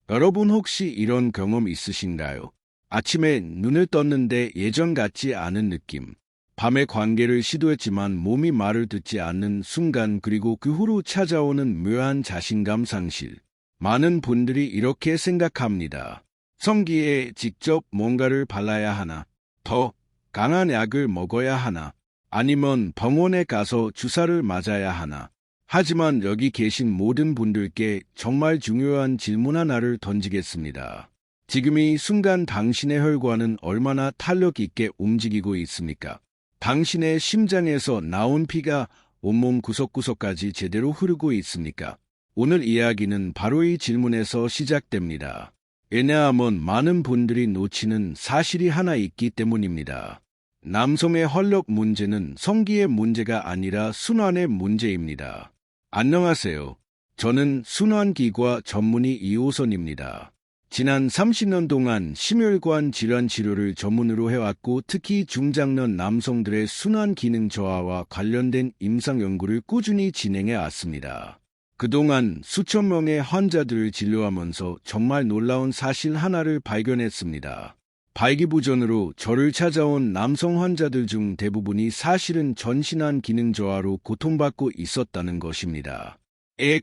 여러분 혹시 이런 경험 있으신가요? 아침에 눈을 떴는데 예전 같지 않은 느낌. 밤에 관계를 시도했지만 몸이 말을 듣지 않는 순간 그리고 그 후로 찾아오는 묘한 자신감 상실. 많은 분들이 이렇게 생각합니다. 성기에 직접 뭔가를 발라야 하나? 더 강한 약을 먹어야 하나? 아니면 병원에 가서 주사를 맞아야 하나? 하지만 여기 계신 모든 분들께 정말 중요한 질문 하나를 던지겠습니다. 지금 이 순간 당신의 혈관은 얼마나 탄력 있게 움직이고 있습니까? 당신의 심장에서 나온 피가 온몸 구석구석까지 제대로 흐르고 있습니까? 오늘 이야기는 바로 이 질문에서 시작됩니다. 왜냐하면 많은 분들이 놓치는 사실이 하나 있기 때문입니다. 남성의 혈력 문제는 성기의 문제가 아니라 순환의 문제입니다. 안녕하세요. 저는 순환기과 전문의 이호선입니다. 지난 30년 동안 심혈관 질환 치료를 전문으로 해왔고 특히 중장년 남성들의 순환 기능 저하와 관련된 임상 연구를 꾸준히 진행해 왔습니다. 그동안 수천 명의 환자들을 진료하면서 정말 놀라운 사실 하나를 발견했습니다. 발기부전으로 저를 찾아온 남성 환자들 중 대부분이 사실은 전신환 기능 저하로 고통받고 있었다는 것입니다.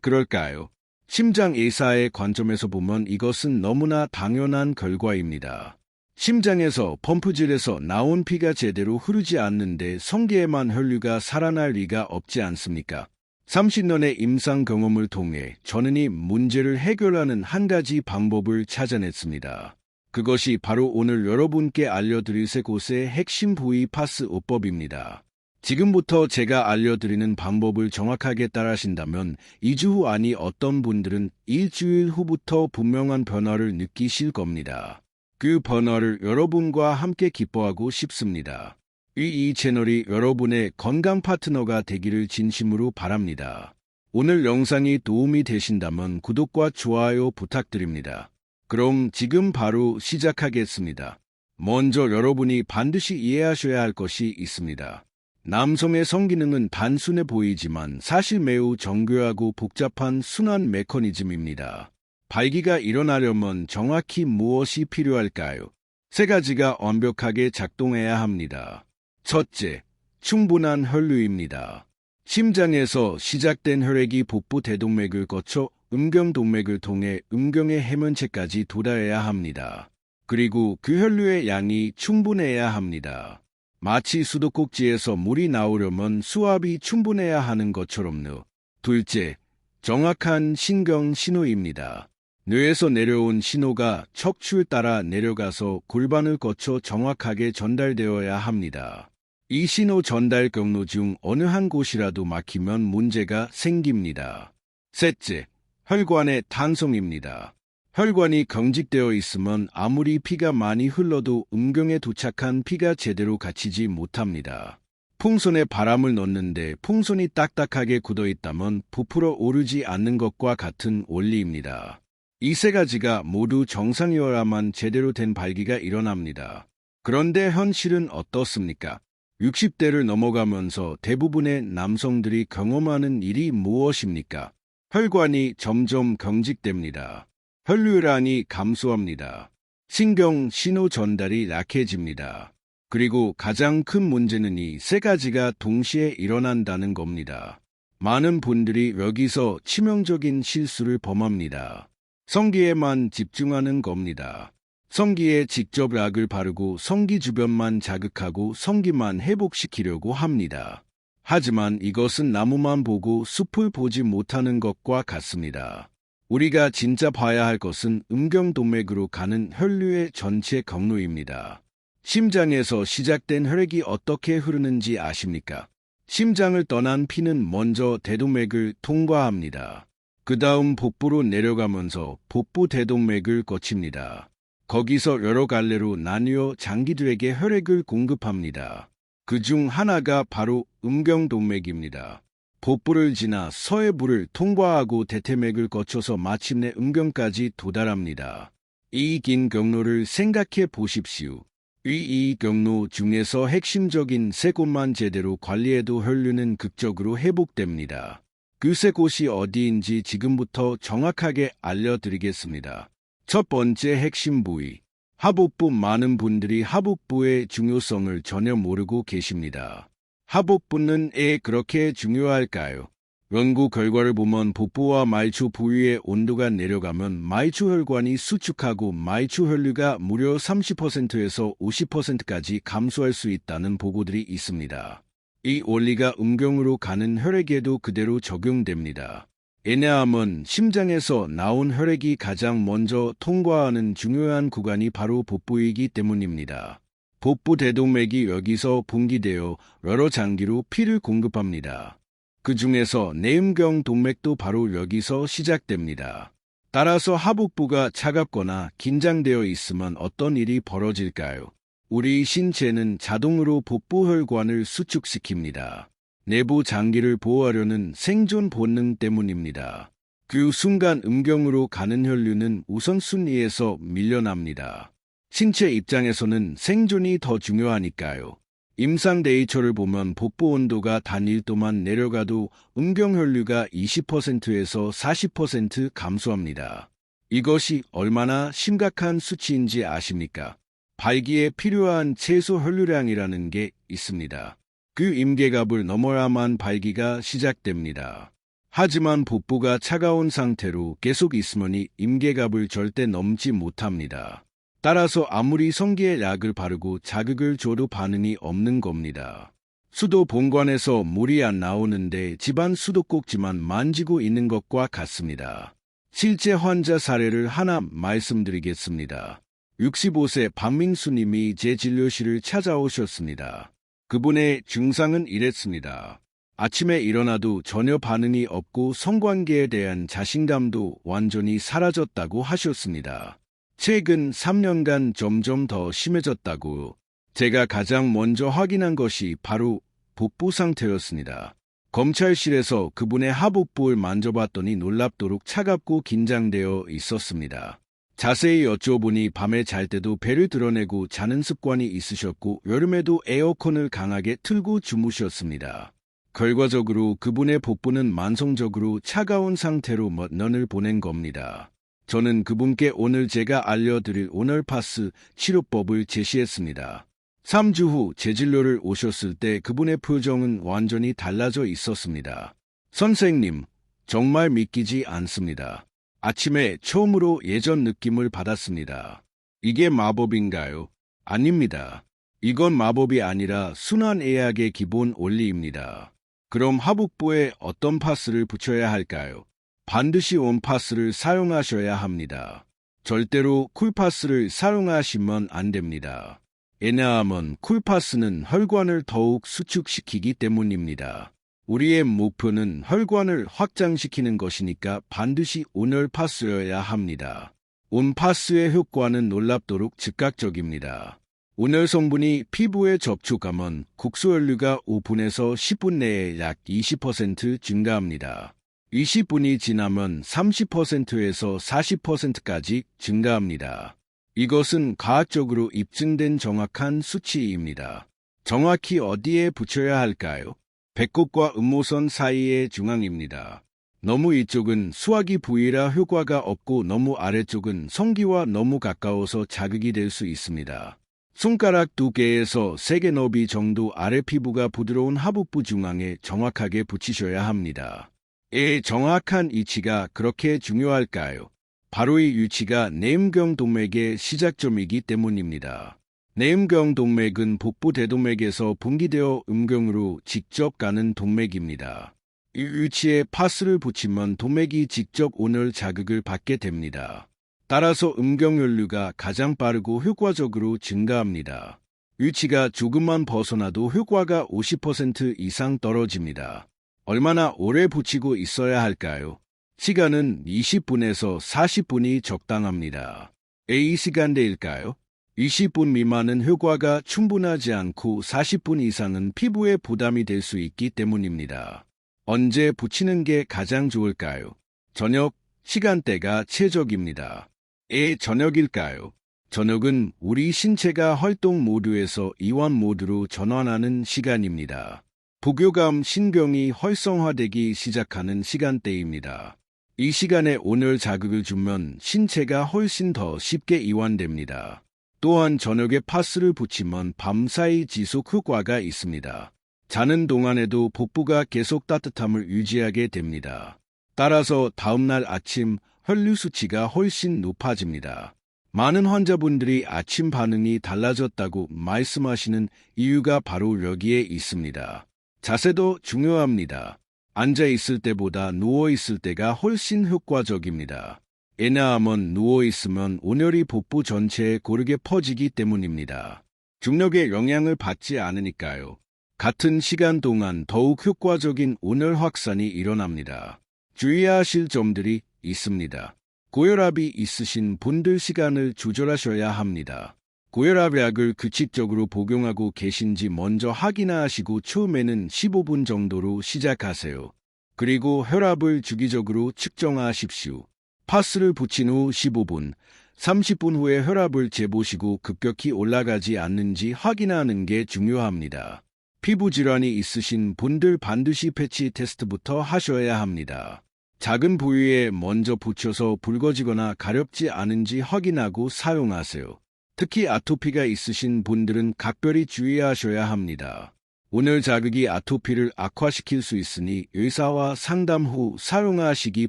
그럴까요? 심장 의사의 관점에서 보면 이것은 너무나 당연한 결과입니다. 심장에서 펌프질에서 나온 피가 제대로 흐르지 않는데 성기에만 혈류가 살아날 리가 없지 않습니까? 30년의 임상 경험을 통해 저는 이 문제를 해결하는 한 가지 방법을 찾아냈습니다. 그것이 바로 오늘 여러분께 알려드릴 세 곳의 핵심 부위 파스오법입니다. 지금부터 제가 알려드리는 방법을 정확하게 따라하신다면 2주 후 아니 어떤 분들은 일주일 후부터 분명한 변화를 느끼실 겁니다. 그 변화를 여러분과 함께 기뻐하고 싶습니다. 이 채널이 여러분의 건강 파트너가 되기를 진심으로 바랍니다. 오늘 영상이 도움이 되신다면 구독과 좋아요 부탁드립니다. 그럼 지금 바로 시작하겠습니다. 먼저 여러분이 반드시 이해하셔야 할 것이 있습니다. 남성의 성기능은 단순해 보이지만 사실 매우 정교하고 복잡한 순환 메커니즘입니다. 발기가 일어나려면 정확히 무엇이 필요할까요? 세 가지가 완벽하게 작동해야 합니다. 첫째, 충분한 혈류입니다. 심장에서 시작된 혈액이 복부 대동맥을 거쳐 음경동맥을 통해 음경의 해면체까지 도달해야 합니다. 그리고 그 혈류의 양이 충분해야 합니다. 마치 수도꼭지에서 물이 나오려면 수압이 충분해야 하는 것처럼요. 둘째, 정확한 신경 신호입니다. 뇌에서 내려온 신호가 척추를 따라 내려가서 골반을 거쳐 정확하게 전달되어야 합니다. 이 신호 전달 경로 중 어느 한 곳이라도 막히면 문제가 생깁니다. 셋째, 혈관의 탄성입니다. 혈관이 경직되어 있으면 아무리 피가 많이 흘러도 음경에 도착한 피가 제대로 갇히지 못합니다. 풍선에 바람을 넣는데 풍선이 딱딱하게 굳어 있다면 부풀어 오르지 않는 것과 같은 원리입니다. 이 세 가지가 모두 정상이어야만 제대로 된 발기가 일어납니다. 그런데 현실은 어떻습니까? 60대를 넘어가면서 대부분의 남성들이 경험하는 일이 무엇입니까? 혈관이 점점 경직됩니다. 혈류량이 감소합니다. 신경 신호 전달이 약해집니다. 그리고 가장 큰 문제는 이 세 가지가 동시에 일어난다는 겁니다. 많은 분들이 여기서 치명적인 실수를 범합니다. 성기에만 집중하는 겁니다. 성기에 직접 약을 바르고 성기 주변만 자극하고 성기만 회복시키려고 합니다. 하지만 이것은 나무만 보고 숲을 보지 못하는 것과 같습니다. 우리가 진짜 봐야 할 것은 음경동맥으로 가는 혈류의 전체 경로입니다. 심장에서 시작된 혈액이 어떻게 흐르는지 아십니까? 심장을 떠난 피는 먼저 대동맥을 통과합니다. 그 다음 복부로 내려가면서 복부 대동맥을 거칩니다. 거기서 여러 갈래로 나뉘어 장기들에게 혈액을 공급합니다. 그 중 하나가 바로 음경동맥입니다. 복부를 지나 서해부를 통과하고 대퇴맥을 거쳐서 마침내 음경까지 도달합니다. 이 긴 경로를 생각해 보십시오. 이 경로 중에서 핵심적인 세 곳만 제대로 관리해도 혈류는 극적으로 회복됩니다. 그 세 곳이 어디인지 지금부터 정확하게 알려드리겠습니다. 첫 번째 핵심 부위. 하복부. 많은 분들이 하복부의 중요성을 전혀 모르고 계십니다. 하복부는 왜 그렇게 중요할까요? 연구 결과를 보면 복부와 말초 부위의 온도가 내려가면 말초 혈관이 수축하고 말초 혈류가 무려 30%에서 50%까지 감소할 수 있다는 보고들이 있습니다. 이 원리가 음경으로 가는 혈액에도 그대로 적용됩니다. 왜냐하면 심장에서 나온 혈액이 가장 먼저 통과하는 중요한 구간이 바로 복부이기 때문입니다. 복부 대동맥이 여기서 분기되어 여러 장기로 피를 공급합니다. 그 중에서 내음경 동맥도 바로 여기서 시작됩니다. 따라서 하복부가 차갑거나 긴장되어 있으면 어떤 일이 벌어질까요? 우리 신체는 자동으로 복부 혈관을 수축시킵니다. 내부 장기를 보호하려는 생존 본능 때문입니다. 그 순간 음경으로 가는 혈류는 우선순위에서 밀려납니다. 신체 입장에서는 생존이 더 중요하니까요. 임상 데이터를 보면 복부 온도가 단 1도만 내려가도 음경 혈류가 20%에서 40% 감소합니다. 이것이 얼마나 심각한 수치인지 아십니까? 발기에 필요한 최소 혈류량이라는 게 있습니다. 그 임계값을 넘어야만 발기가 시작됩니다. 하지만 복부가 차가운 상태로 계속 있으면 이 임계값을 절대 넘지 못합니다. 따라서 아무리 성기에 약을 바르고 자극을 줘도 반응이 없는 겁니다. 수도 본관에서 물이 안 나오는데 집안 수도꼭지만 만지고 있는 것과 같습니다. 실제 환자 사례를 하나 말씀드리겠습니다. 65세 박민수님이 제 진료실을 찾아오셨습니다. 그분의 증상은 이랬습니다. 아침에 일어나도 전혀 반응이 없고 성관계에 대한 자신감도 완전히 사라졌다고 하셨습니다. 최근 3년간 점점 더 심해졌다고. 제가 가장 먼저 확인한 것이 바로 복부 상태였습니다. 검찰실에서 그분의 하복부를 만져봤더니 놀랍도록 차갑고 긴장되어 있었습니다. 자세히 여쭤보니 밤에 잘 때도 배를 드러내고 자는 습관이 있으셨고 여름에도 에어컨을 강하게 틀고 주무셨습니다. 결과적으로 그분의 복부는 만성적으로 차가운 상태로 몇 년을 보낸 겁니다. 저는 그분께 오늘 제가 알려드릴 오널파스 치료법을 제시했습니다. 3주 후 제 진료를 오셨을 때 그분의 표정은 완전히 달라져 있었습니다. 선생님, 정말 믿기지 않습니다. 아침에 처음으로 예전 느낌을 받았습니다. 이게 마법인가요? 아닙니다. 이건 마법이 아니라 순환 의학의 기본 원리입니다. 그럼 하복부에 어떤 파스를 붙여야 할까요? 반드시 온파스를 사용하셔야 합니다. 절대로 쿨파스를 사용하시면 안 됩니다. 왜냐하면 쿨파스는 혈관을 더욱 수축시키기 때문입니다. 우리의 목표는 혈관을 확장시키는 것이니까 반드시 온열파스여야 합니다. 온파스의 효과는 놀랍도록 즉각적입니다. 온열 성분이 피부에 접촉하면 국소혈류가 5분에서 10분 내에 약 20% 증가합니다. 20분이 지나면 30%에서 40%까지 증가합니다. 이것은 과학적으로 입증된 정확한 수치입니다. 정확히 어디에 붙여야 할까요? 배꼽과 음모선 사이의 중앙입니다. 너무 이쪽은 수화기 부위라 효과가 없고 너무 아래쪽은 성기와 너무 가까워서 자극이 될 수 있습니다. 손가락 2개에서 3개 너비 정도 아래 피부가 부드러운 하복부 중앙에 정확하게 붙이셔야 합니다. 이 정확한 위치가 그렇게 중요할까요? 바로 이 위치가 내음경 동맥의 시작점이기 때문입니다. 내음경 동맥은 복부 대동맥에서 분기되어 음경으로 직접 가는 동맥입니다. 이 위치에 파스를 붙이면 동맥이 직접 온열 자극을 받게 됩니다. 따라서 음경혈류가 가장 빠르고 효과적으로 증가합니다. 위치가 조금만 벗어나도 효과가 50% 이상 떨어집니다. 얼마나 오래 붙이고 있어야 할까요? 시간은 20분에서 40분이 적당합니다. 왜 이 시간대일까요? 20분 미만은 효과가 충분하지 않고 40분 이상은 피부에 부담이 될 수 있기 때문입니다. 언제 붙이는 게 가장 좋을까요? 저녁 시간대가 최적입니다. 왜 저녁일까요? 저녁은 우리 신체가 활동 모드에서 이완 모드로 전환하는 시간입니다. 부교감 신경이 활성화되기 시작하는 시간대입니다. 이 시간에 온열 자극을 주면 신체가 훨씬 더 쉽게 이완됩니다. 또한 저녁에 파스를 붙이면 밤사이 지속 효과가 있습니다. 자는 동안에도 복부가 계속 따뜻함을 유지하게 됩니다. 따라서 다음날 아침 혈류 수치가 훨씬 높아집니다. 많은 환자분들이 아침 반응이 달라졌다고 말씀하시는 이유가 바로 여기에 있습니다. 자세도 중요합니다. 앉아 있을 때보다 누워 있을 때가 훨씬 효과적입니다. 왜냐하면 누워 있으면 온열이 복부 전체에 고르게 퍼지기 때문입니다. 중력의 영향을 받지 않으니까요. 같은 시간 동안 더욱 효과적인 온열 확산이 일어납니다. 주의하실 점들이 있습니다. 고혈압이 있으신 분들 시간을 조절하셔야 합니다. 고혈압약을 규칙적으로 복용하고 계신지 먼저 확인하시고 처음에는 15분 정도로 시작하세요. 그리고 혈압을 주기적으로 측정하십시오. 파스를 붙인 후 15분, 30분 후에 혈압을 재보시고 급격히 올라가지 않는지 확인하는 게 중요합니다. 피부 질환이 있으신 분들 반드시 패치 테스트부터 하셔야 합니다. 작은 부위에 먼저 붙여서 붉어지거나 가렵지 않은지 확인하고 사용하세요. 특히 아토피가 있으신 분들은 각별히 주의하셔야 합니다. 온열 자극이 아토피를 악화시킬 수 있으니 의사와 상담 후 사용하시기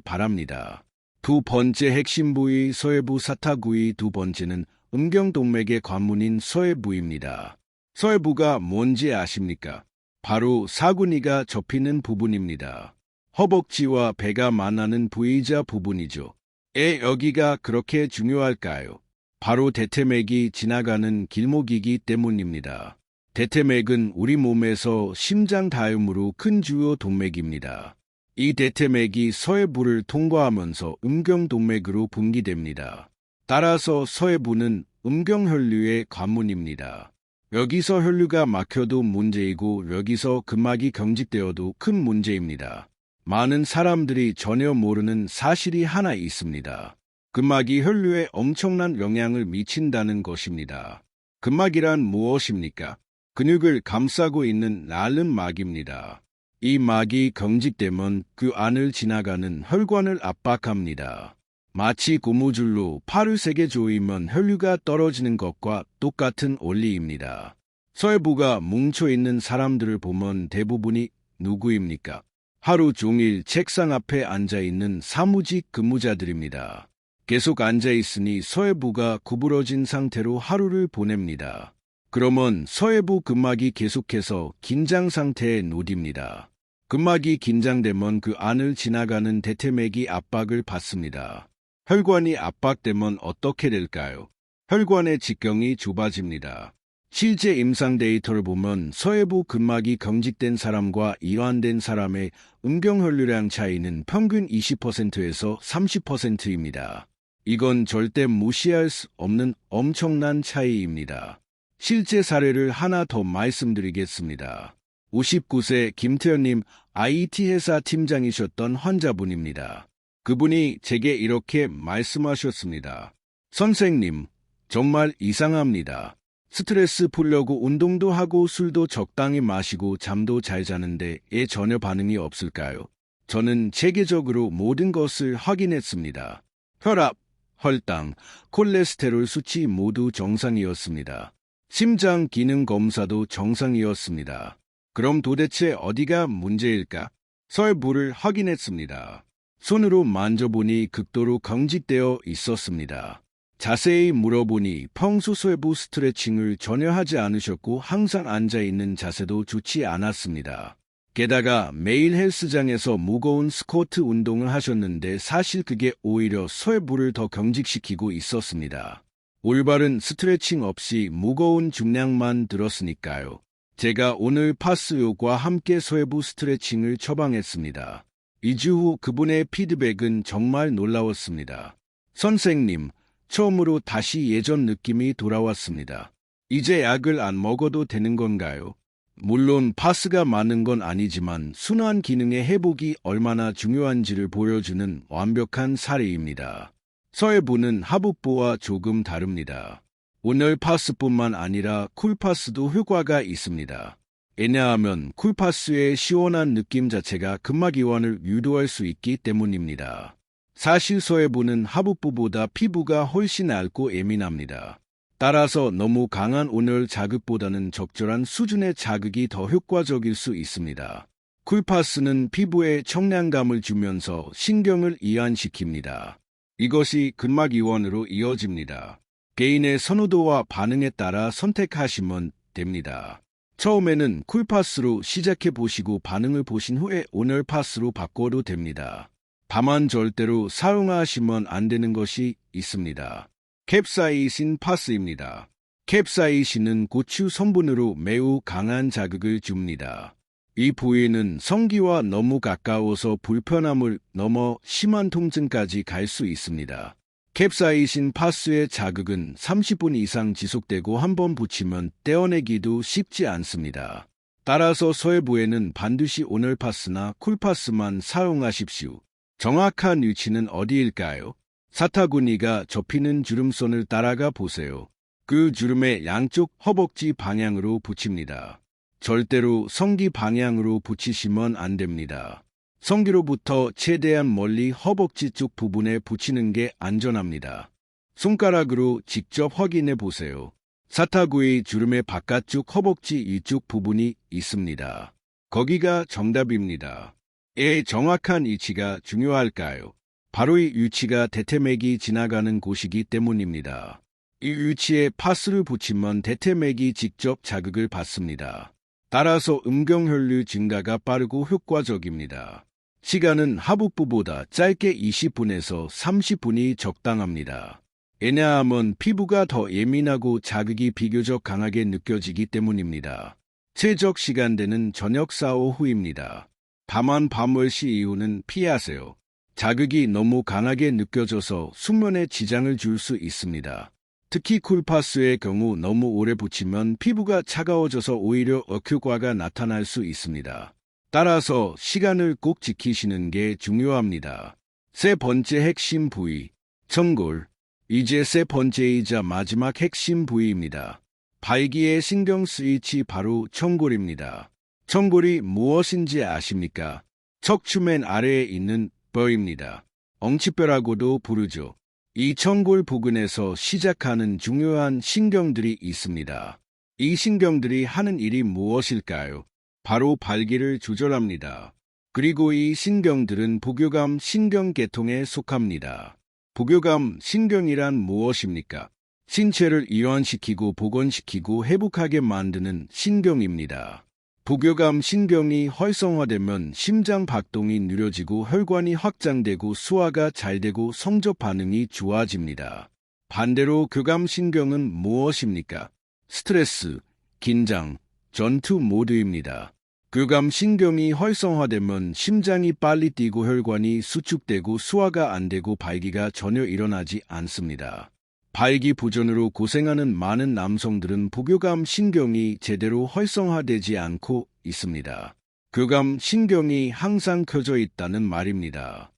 바랍니다. 두 번째 핵심 부위 서해부 사타구이 두 번째는 음경동맥의 관문인 서해부입니다. 서해부가 뭔지 아십니까? 바로 사구니가 접히는 부분입니다. 허벅지와 배가 만나는 부위이자 부분이죠. 왜 여기가 그렇게 중요할까요? 바로 대퇴맥이 지나가는 길목이기 때문입니다. 대퇴맥은 우리 몸에서 심장 다음으로 큰 주요 동맥입니다. 이 대퇴맥이 서해부를 통과하면서 음경동맥으로 분기됩니다. 따라서 서해부는 음경혈류의 관문입니다. 여기서 혈류가 막혀도 문제이고 여기서 근막이 경직되어도 큰 문제입니다. 많은 사람들이 전혀 모르는 사실이 하나 있습니다. 근막이 혈류에 엄청난 영향을 미친다는 것입니다. 근막이란 무엇입니까? 근육을 감싸고 있는 날른 막입니다. 이 막이 경직되면 그 안을 지나가는 혈관을 압박합니다. 마치 고무줄로 팔을 세게 조이면 혈류가 떨어지는 것과 똑같은 원리입니다. 서해부가 뭉쳐있는 사람들을 보면 대부분이 누구입니까? 하루 종일 책상 앞에 앉아있는 사무직 근무자들입니다. 계속 앉아있으니 서해부가 구부러진 상태로 하루를 보냅니다. 그러면 서해부 근막이 계속해서 긴장 상태에 놓입니다. 근막이 긴장되면 그 안을 지나가는 대퇴맥이 압박을 받습니다. 혈관이 압박되면 어떻게 될까요? 혈관의 직경이 좁아집니다. 실제 임상 데이터를 보면 서해부 근막이 경직된 사람과 이완된 사람의 음경혈류량 차이는 평균 20%에서 30%입니다. 이건 절대 무시할 수 없는 엄청난 차이입니다. 실제 사례를 하나 더 말씀드리겠습니다. 59세 김태현님 IT 회사 팀장이셨던 환자분입니다. 그분이 제게 이렇게 말씀하셨습니다. 선생님, 정말 이상합니다. 스트레스 풀려고 운동도 하고 술도 적당히 마시고 잠도 잘 자는데 왜 전혀 반응이 없을까요? 저는 체계적으로 모든 것을 확인했습니다. 혈압, 혈당, 콜레스테롤 수치 모두 정상이었습니다. 심장 기능 검사도 정상이었습니다. 그럼 도대체 어디가 문제일까? 서해부를 확인했습니다. 손으로 만져보니 극도로 경직되어 있었습니다. 자세히 물어보니 평소 서해부 스트레칭을 전혀 하지 않으셨고 항상 앉아있는 자세도 좋지 않았습니다. 게다가 매일 헬스장에서 무거운 스쿼트 운동을 하셨는데 사실 그게 오히려 서해부를 더 경직시키고 있었습니다. 올바른 스트레칭 없이 무거운 중량만 들었으니까요. 제가 오늘 파스요과 함께 서해부 스트레칭을 처방했습니다. 2주 후 그분의 피드백은 정말 놀라웠습니다. 선생님, 처음으로 다시 예전 느낌이 돌아왔습니다. 이제 약을 안 먹어도 되는 건가요? 물론 파스가 많은 건 아니지만 순환 기능의 회복이 얼마나 중요한지를 보여주는 완벽한 사례입니다. 서해부는 하복부와 조금 다릅니다. 온열 파스뿐만 아니라 쿨파스도 효과가 있습니다. 왜냐하면 쿨파스의 시원한 느낌 자체가 근막 이완을 유도할 수 있기 때문입니다. 사실 서해부는 하북부보다 피부가 훨씬 얇고 예민합니다. 따라서 너무 강한 온열 자극보다는 적절한 수준의 자극이 더 효과적일 수 있습니다. 쿨파스는 피부에 청량감을 주면서 신경을 이완시킵니다. 이것이 근막 이완으로 이어집니다. 개인의 선호도와 반응에 따라 선택하시면 됩니다. 처음에는 쿨파스로 시작해 보시고 반응을 보신 후에 온열파스로 바꿔도 됩니다. 다만 절대로 사용하시면 안 되는 것이 있습니다. 캡사이신 파스입니다. 캡사이신은 고추 성분으로 매우 강한 자극을 줍니다. 이 부위는 성기와 너무 가까워서 불편함을 넘어 심한 통증까지 갈 수 있습니다. 캡사이신 파스의 자극은 30분 이상 지속되고 한번 붙이면 떼어내기도 쉽지 않습니다. 따라서 서해부에는 반드시 온열파스나 쿨파스만 사용하십시오. 정확한 위치는 어디일까요? 사타구니가 접히는 주름선을 따라가 보세요. 그 주름의 양쪽 허벅지 방향으로 붙입니다. 절대로 성기 방향으로 붙이시면 안 됩니다. 성기로부터 최대한 멀리 허벅지 쪽 부분에 붙이는 게 안전합니다. 손가락으로 직접 확인해 보세요. 사타구의 주름의 바깥쪽 허벅지 이쪽 부분이 있습니다. 거기가 정답입니다. 의 정확한 위치가 중요할까요? 바로 이 위치가 대퇴맥이 지나가는 곳이기 때문입니다. 이 위치에 파스를 붙이면 대퇴맥이 직접 자극을 받습니다. 따라서 음경혈류 증가가 빠르고 효과적입니다. 시간은 하북부보다 짧게 20분에서 30분이 적당합니다. 왜냐하면 피부가 더 예민하고 자극이 비교적 강하게 느껴지기 때문입니다. 최적 시간대는 저녁 4, 5후입니다. 다만 밤 10시 이후는 피하세요. 자극이 너무 강하게 느껴져서 숙면에 지장을 줄 수 있습니다. 특히 쿨파스의 경우 너무 오래 붙이면 피부가 차가워져서 오히려 역효과가 나타날 수 있습니다. 따라서 시간을 꼭 지키시는 게 중요합니다. 세 번째 핵심 부위, 청골. 이제 세 번째이자 마지막 핵심 부위입니다. 발기의 신경 스위치 바로 청골입니다. 청골이 무엇인지 아십니까? 척추맨 아래에 있는 뼈입니다. 엉치뼈라고도 부르죠. 이 청골 부근에서 시작하는 중요한 신경들이 있습니다. 이 신경들이 하는 일이 무엇일까요? 바로 발기를 조절합니다. 그리고 이 신경들은 부교감 신경계통에 속합니다. 부교감 신경이란 무엇입니까? 신체를 이완시키고 복원시키고 회복하게 만드는 신경입니다. 부교감 신경이 활성화되면 심장 박동이 느려지고 혈관이 확장되고 소화가 잘 되고 성적 반응이 좋아집니다. 반대로 교감 신경은 무엇입니까? 스트레스, 긴장, 전투 모드입니다. 교감 신경이 활성화되면 심장이 빨리 뛰고 혈관이 수축되고 소화가 안 되고 발기가 전혀 일어나지 않습니다. 발기 부전으로 고생하는 많은 남성들은 부교감 신경이 제대로 활성화되지 않고 있습니다. 교감 신경이 항상 켜져 있다는 말입니다.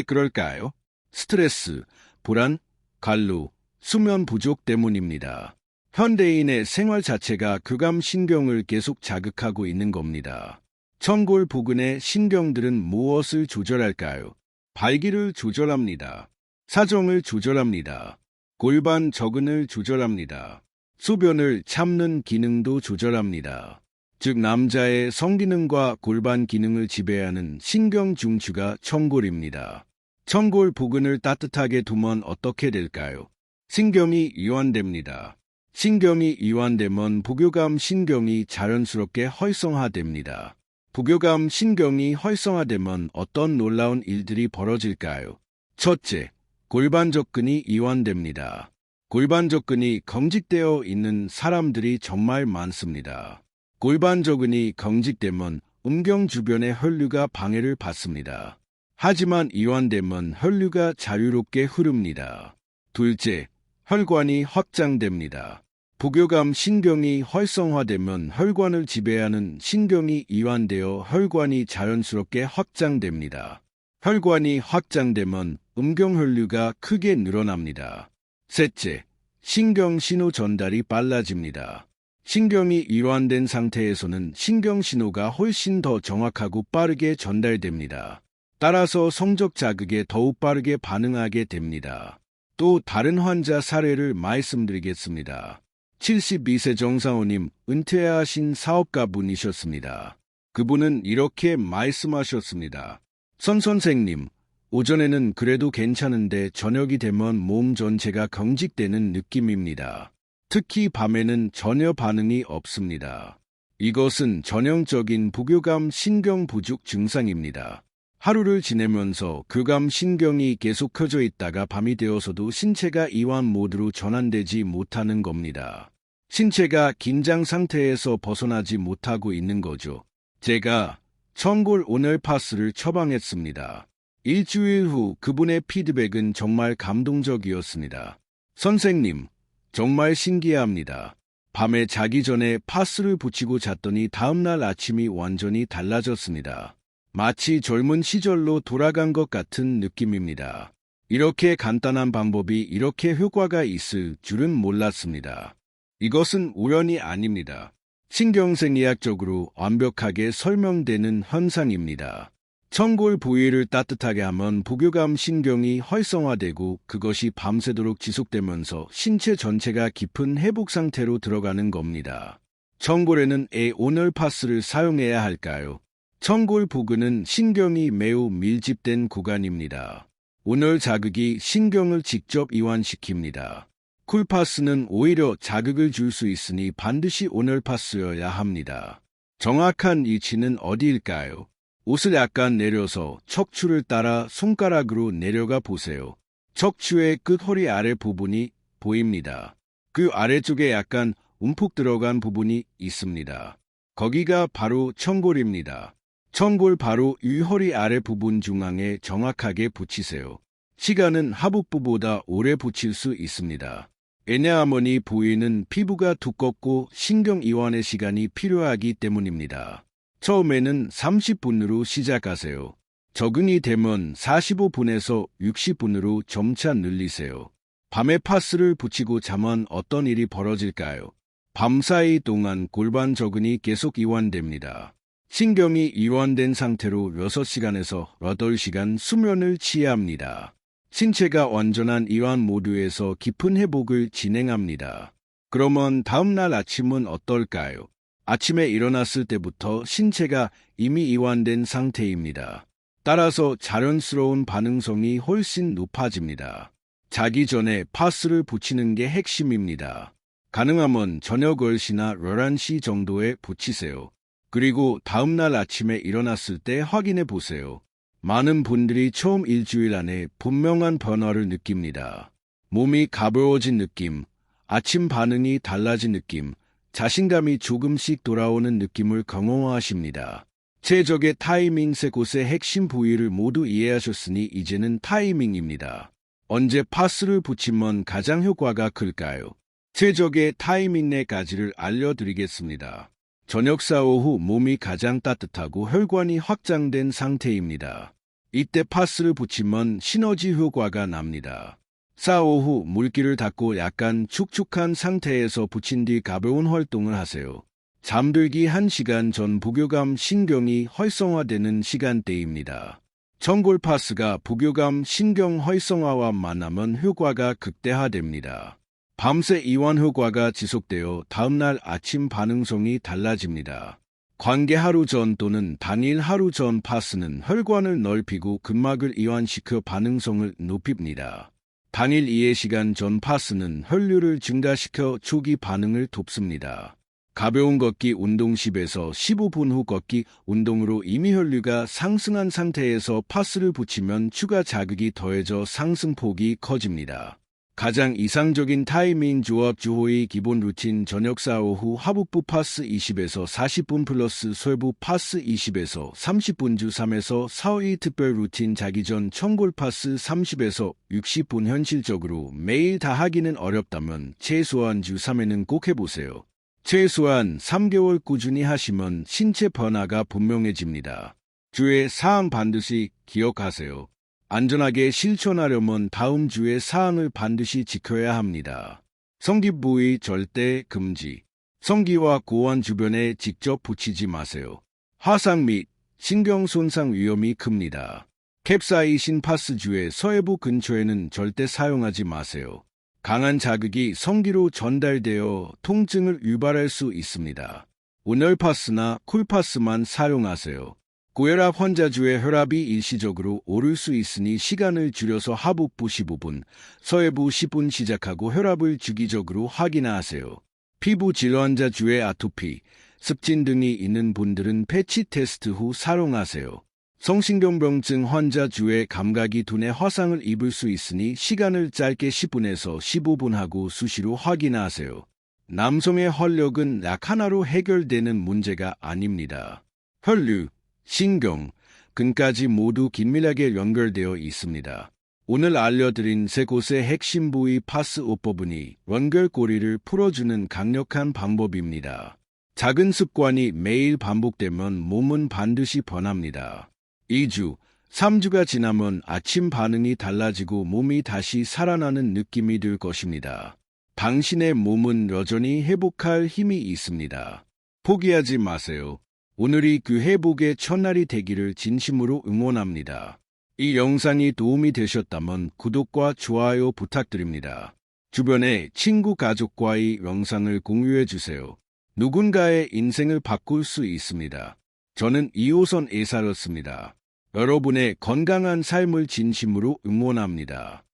그럴까요? 스트레스, 불안, 관로, 수면 부족 때문입니다. 현대인의 생활 자체가 교감 신경을 계속 자극하고 있는 겁니다. 청골 부근의 신경들은 무엇을 조절할까요? 발기를 조절합니다. 사정을 조절합니다. 골반 저근을 조절합니다. 소변을 참는 기능도 조절합니다. 즉 남자의 성기능과 골반 기능을 지배하는 신경 중추가 청골입니다. 청골 부근을 따뜻하게 두면 어떻게 될까요? 신경이 이완됩니다. 신경이 이완되면 부교감 신경이 자연스럽게 활성화됩니다. 부교감 신경이 활성화되면 어떤 놀라운 일들이 벌어질까요? 첫째, 골반 접근이 이완됩니다. 골반 접근이 경직되어 있는 사람들이 정말 많습니다. 골반 접근이 경직되면 음경 주변의 혈류가 방해를 받습니다. 하지만 이완되면 혈류가 자유롭게 흐릅니다. 둘째, 혈관이 확장됩니다. 부교감 신경이 활성화되면 혈관을 지배하는 신경이 이완되어 혈관이 자연스럽게 확장됩니다. 혈관이 확장되면 음경혈류가 크게 늘어납니다. 셋째, 신경 신호 전달이 빨라집니다. 신경이 이완된 상태에서는 신경 신호가 훨씬 더 정확하고 빠르게 전달됩니다. 따라서 성적 자극에 더욱 빠르게 반응하게 됩니다. 또 다른 환자 사례를 말씀드리겠습니다. 72세 정사오님, 은퇴하신 사업가분이셨습니다. 그분은 이렇게 말씀하셨습니다. 선생님, 오전에는 그래도 괜찮은데 저녁이 되면 몸 전체가 경직되는 느낌입니다. 특히 밤에는 전혀 반응이 없습니다. 이것은 전형적인 부교감 신경 부족 증상입니다. 하루를 지내면서 교감 신경이 계속 켜져 있다가 밤이 되어서도 신체가 이완 모드로 전환되지 못하는 겁니다. 신체가 긴장 상태에서 벗어나지 못하고 있는 거죠. 제가 천골 오늘파스를 처방했습니다. 일주일 후 그분의 피드백은 정말 감동적이었습니다. 선생님, 정말 신기합니다. 밤에 자기 전에 파스를 붙이고 잤더니 다음날 아침이 완전히 달라졌습니다. 마치 젊은 시절로 돌아간 것 같은 느낌입니다. 이렇게 간단한 방법이 이렇게 효과가 있을 줄은 몰랐습니다. 이것은 우연이 아닙니다. 신경생리학적으로 완벽하게 설명되는 현상입니다. 천골 부위를 따뜻하게 하면 부교감 신경이 활성화되고 그것이 밤새도록 지속되면서 신체 전체가 깊은 회복 상태로 들어가는 겁니다. 천골에는 오늘파스를 사용해야 할까요? 천골 부근은 신경이 매우 밀집된 구간입니다. 오늘 자극이 신경을 직접 이완시킵니다. 쿨파스는 오히려 자극을 줄 수 있으니 반드시 오늘파스여야 합니다. 정확한 위치는 어디일까요? 옷을 약간 내려서 척추를 따라 손가락으로 내려가 보세요. 척추의 끝 허리 아래 부분이 보입니다. 그 아래쪽에 약간 움푹 들어간 부분이 있습니다. 거기가 바로 천골입니다. 천골 바로 위 허리 아래 부분 중앙에 정확하게 붙이세요. 시간은 하복부보다 오래 붙일 수 있습니다. 왜냐하면 이 부위는 피부가 두껍고 신경 이완의 시간이 필요하기 때문입니다. 처음에는 30분으로 시작하세요. 적응이 되면 45분에서 60분으로 점차 늘리세요. 밤에 파스를 붙이고 자면 어떤 일이 벌어질까요? 밤사이 동안 골반 저근이 계속 이완됩니다. 신경이 이완된 상태로 6시간에서 8시간 수면을 취합니다. 신체가 완전한 이완 모드에서 깊은 회복을 진행합니다. 그러면 다음날 아침은 어떨까요? 아침에 일어났을 때부터 신체가 이미 이완된 상태입니다. 따라서 자연스러운 반응성이 훨씬 높아집니다. 자기 전에 파스를 붙이는 게 핵심입니다. 가능하면 저녁 10시나 11시 정도에 붙이세요. 그리고 다음날 아침에 일어났을 때 확인해 보세요. 많은 분들이 처음 일주일 안에 분명한 변화를 느낍니다. 몸이 가벼워진 느낌, 아침 반응이 달라진 느낌, 자신감이 조금씩 돌아오는 느낌을 경험하십니다. 최적의 타이밍 세 곳의 핵심 부위를 모두 이해하셨으니 이제는 타이밍입니다. 언제 파스를 붙이면 가장 효과가 클까요? 최적의 타이밍 4가지를 알려드리겠습니다. 저녁 사오 후 몸이 가장 따뜻하고 혈관이 확장된 상태입니다. 이때 파스를 붙이면 시너지 효과가 납니다. 사오 후 물기를 닦고 약간 축축한 상태에서 붙인 뒤 가벼운 활동을 하세요. 잠들기 1시간 전 부교감 신경이 활성화되는 시간대입니다. 천골 파스가 부교감 신경 활성화와 만나면 효과가 극대화됩니다. 밤새 이완 효과가 지속되어 다음날 아침 반응성이 달라집니다. 관계 하루 전 또는 당일 하루 전 파스는 혈관을 넓히고 근막을 이완시켜 반응성을 높입니다. 당일 이해 시간 전 파스는 혈류를 증가시켜 초기 반응을 돕습니다. 가벼운 걷기 운동 10에서 15분 후 걷기 운동으로 이미 혈류가 상승한 상태에서 파스를 붙이면 추가 자극이 더해져 상승폭이 커집니다. 가장 이상적인 타이밍 조합 주호의 기본 루틴 저녁 사오 후 하복부 파스 20에서 40분 플러스 쇄부 파스 20에서 30분 주 3에서 4의 특별 루틴 자기 전 천골 파스 30에서 60분 현실적으로 매일 다 하기는 어렵다면 최소한 주 3회는 꼭 해보세요. 최소한 3개월 꾸준히 하시면 신체 변화가 분명해집니다. 주의 사항 반드시 기억하세요. 안전하게 실천하려면 다음 주의 사항을 반드시 지켜야 합니다. 성기 부위 절대 금지. 성기와 고환 주변에 직접 붙이지 마세요. 화상 및 신경 손상 위험이 큽니다. 캡사이신 파스주의 서해부 근처에는 절대 사용하지 마세요. 강한 자극이 성기로 전달되어 통증을 유발할 수 있습니다. 온열파스나 쿨파스만 사용하세요. 고혈압 환자주의 혈압이 일시적으로 오를 수 있으니 시간을 줄여서 하복부 15분, 서해부 10분 시작하고 혈압을 주기적으로 확인하세요. 피부 질환자주의 아토피, 습진 등이 있는 분들은 패치 테스트 후 사용하세요. 성신경병증 환자주의 감각이 둔해 화상을 입을 수 있으니 시간을 짧게 10분에서 15분 하고 수시로 확인하세요. 남성의 혈력은 약 하나로 해결되는 문제가 아닙니다. 혈류, 신경, 근까지 모두 긴밀하게 연결되어 있습니다. 오늘 알려드린 세 곳의 핵심 부위 파스5법은이 연결고리를 풀어주는 강력한 방법입니다. 작은 습관이 매일 반복되면 몸은 반드시 변합니다. 2주, 3주가 지나면 아침 반응이 달라지고 몸이 다시 살아나는 느낌이 들 것입니다. 당신의 몸은 여전히 회복할 힘이 있습니다. 포기하지 마세요. 오늘이 그 회복의 첫날이 되기를 진심으로 응원합니다. 이 영상이 도움이 되셨다면 구독과 좋아요 부탁드립니다. 주변에 친구 가족과의 영상을 공유해 주세요. 누군가의 인생을 바꿀 수 있습니다. 저는 이호선 의사였습니다. 여러분의 건강한 삶을 진심으로 응원합니다.